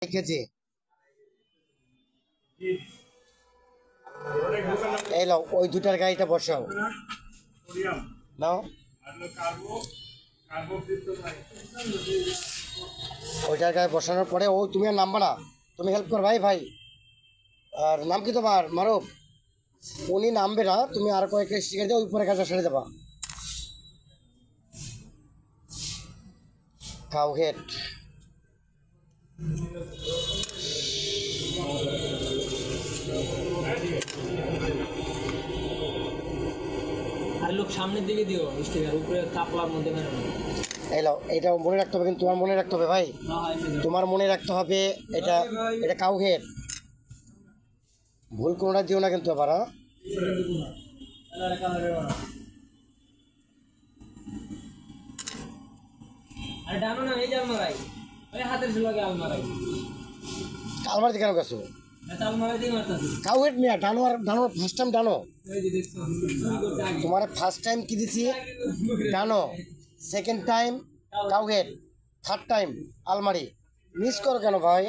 KG এই লাও ওই দুটার গাড়িটা বসাও নাও ওইটার গায়ে বসানোর পরে ও তুমি আর নামবা না, তুমি হেল্প কর ভাই ভাই। আর নাম কি তোমার? মারুফ। উনি নামবে না, তুমি আর কয়েকটা স্টিকার দিয়ে ওই উপরে কাজটা সেরে দেবা। কাউহেড আর লোক সামনের দিকে দিও স্টিকার উপরে কাপলার মধ্যে মেরে না। এলো এটা মনে রাখতে হবে, কিন্তু তোমার মনে রাখতে হবে ভাই, তোমার মনে রাখতে হবে এটা এটা কাউহেড। ভুল কোনোটা দিও না কিন্তু আবার। আরে ডানো না এই আলমারাই, ওই হাতের ঝুলাকে আলমারাই। আলমারিতে কেন গেছো? আলমারাই দিয়ে মারতাছি। কাউহেড মিয়া ডানো, আর ডানো ফার্স্ট টাইম ডানো। ওই যে দেখছো তোমার ফার্স্ট টাইম কি দিছি? ডানো। সেকেন্ড টাইম কাউহেড, থার্ড টাইম আলমারি। মিস করো কেন ভাই?